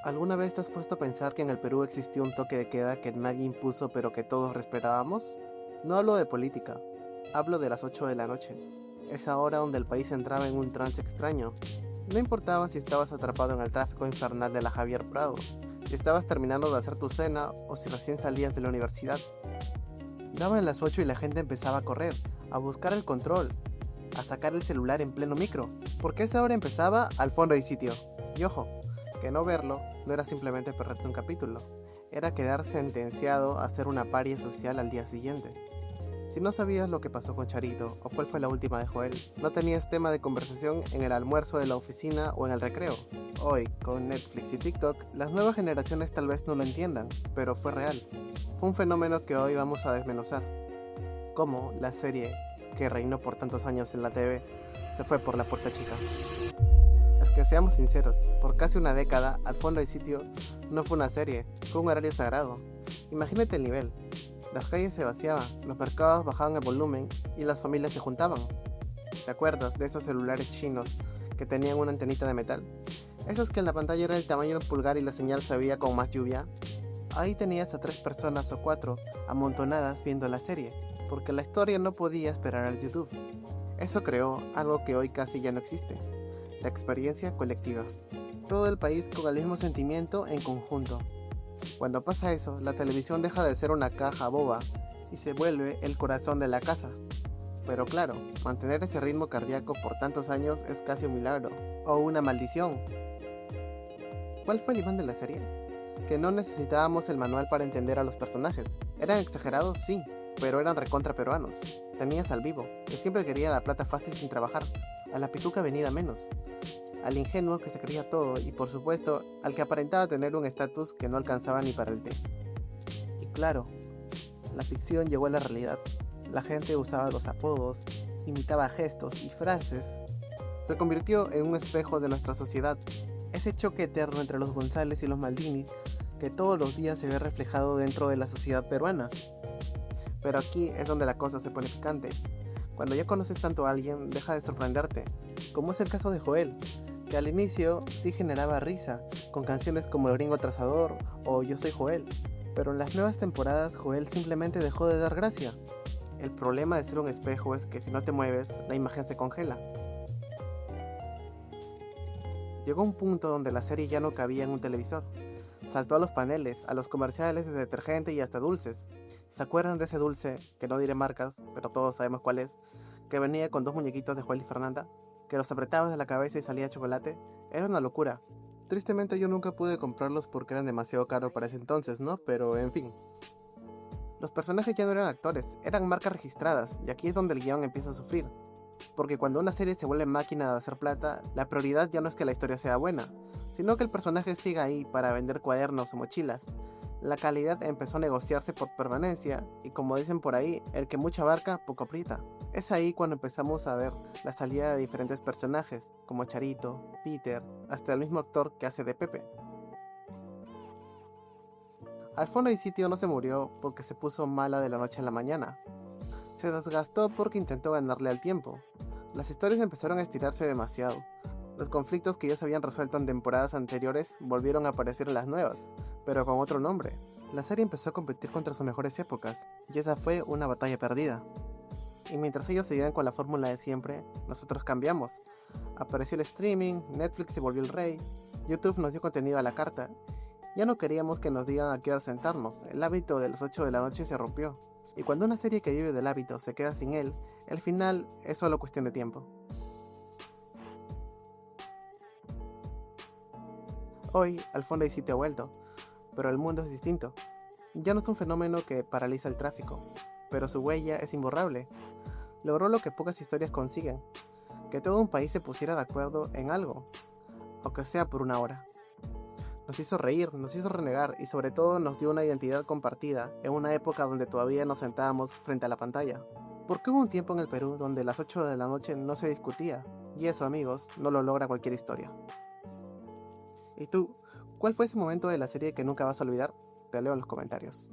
¿Alguna vez te has puesto a pensar que en el Perú existía un toque de queda que nadie impuso pero que todos respetábamos? No hablo de política, hablo de las 8 de la noche, esa hora donde el país entraba en un trance extraño. No importaba si estabas atrapado en el tráfico infernal de la Javier Prado, si estabas terminando de hacer tu cena o si recién salías de la universidad. Daban las 8 y la gente empezaba a correr, a buscar el control, a sacar el celular en pleno micro, porque esa hora empezaba al fondo y sitio. Y ojo, que no verlo no era simplemente perderte un capítulo, era quedar sentenciado a hacer una paria social al día siguiente. Si no sabías lo que pasó con Charito o cuál fue la última de Joel, no tenías tema de conversación en el almuerzo de la oficina o en el recreo. Hoy, con Netflix y TikTok, las nuevas generaciones tal vez no lo entiendan, pero fue real. Fue un fenómeno que hoy vamos a desmenuzar. Cómo la serie que reinó por tantos años en la TV se fue por la puerta chica. Es que seamos sinceros, por casi una década, Al Fondo y Sitio no fue una serie, fue un horario sagrado. Imagínate el nivel. Las calles se vaciaban, los mercados bajaban el volumen y las familias se juntaban. ¿Te acuerdas de esos celulares chinos que tenían una antenita de metal? Esos que en la pantalla era el tamaño de un pulgar y la señal se veía con más lluvia. Ahí tenías a 3 personas o 4 amontonadas viendo la serie, porque la historia no podía esperar al YouTube. Eso creó algo que hoy casi ya no existe, la experiencia colectiva. Todo el país con el mismo sentimiento en conjunto. Cuando pasa eso, la televisión deja de ser una caja boba y se vuelve el corazón de la casa. Pero claro, mantener ese ritmo cardíaco por tantos años es casi un milagro, o una maldición. ¿Cuál fue el imán de la serie? Que no necesitábamos el manual para entender a los personajes. ¿Eran exagerados? Sí, pero eran recontra peruanos. Tenías al vivo, que siempre quería la plata fácil sin trabajar, a la pituca venida menos, al ingenuo que se creía todo y por supuesto al que aparentaba tener un estatus que no alcanzaba ni para el té. Y claro, la ficción llegó a la realidad. La gente usaba los apodos, imitaba gestos y frases. Se convirtió en un espejo de nuestra sociedad, ese choque eterno entre los González y los Maldini que todos los días se ve reflejado dentro de la sociedad peruana. Pero aquí es donde la cosa se pone picante. Cuando ya conoces tanto a alguien, deja de sorprenderte, como es el caso de Joel, que al inicio sí generaba risa, con canciones como El Gringo Trazador o Yo Soy Joel, pero en las nuevas temporadas Joel simplemente dejó de dar gracia. El problema de ser un espejo es que si no te mueves, la imagen se congela. Llegó un punto donde la serie ya no cabía en un televisor. Saltó a los paneles, a los comerciales de detergente y hasta dulces. ¿Se acuerdan de ese dulce, que no diré marcas, pero todos sabemos cuál es, que venía con 2 muñequitos de Joel y Fernanda? Que los apretabas de la cabeza y salía chocolate. Era una locura. Tristemente yo nunca pude comprarlos porque eran demasiado caros para ese entonces, ¿no? Pero en fin. Los personajes ya no eran actores, eran marcas registradas, y aquí es donde el guión empieza a sufrir. Porque cuando una serie se vuelve máquina de hacer plata, la prioridad ya no es que la historia sea buena, sino que el personaje siga ahí para vender cuadernos o mochilas. La calidad empezó a negociarse por permanencia, y como dicen por ahí, el que mucho abarca, poco aprieta. Es ahí cuando empezamos a ver la salida de diferentes personajes, como Charito, Peter, hasta el mismo actor que hace de Pepe. Al Fondo y Sitio no se murió porque se puso mala de la noche a la mañana. Se desgastó porque intentó ganarle al tiempo. Las historias empezaron a estirarse demasiado. Los conflictos que ya se habían resuelto en temporadas anteriores volvieron a aparecer en las nuevas, pero con otro nombre. La serie empezó a competir contra sus mejores épocas, y esa fue una batalla perdida. Y mientras ellos seguían con la fórmula de siempre, nosotros cambiamos. Apareció el streaming, Netflix se volvió el rey, YouTube nos dio contenido a la carta. Ya no queríamos que nos digan a qué hora sentarnos, el hábito de las 8 de la noche se rompió. Y cuando una serie que vive del hábito se queda sin él, el final es solo cuestión de tiempo. Hoy, Al Fondo y Sitio ha vuelto, pero el mundo es distinto. Ya no es un fenómeno que paraliza el tráfico, pero su huella es imborrable. Logró lo que pocas historias consiguen, que todo un país se pusiera de acuerdo en algo, aunque sea por una hora. Nos hizo reír, nos hizo renegar y sobre todo nos dio una identidad compartida en una época donde todavía nos sentábamos frente a la pantalla. Porque hubo un tiempo en el Perú donde las 8 de la noche no se discutía, y eso, amigos, no lo logra cualquier historia. ¿Y tú? ¿Cuál fue ese momento de la serie que nunca vas a olvidar? Te leo en los comentarios.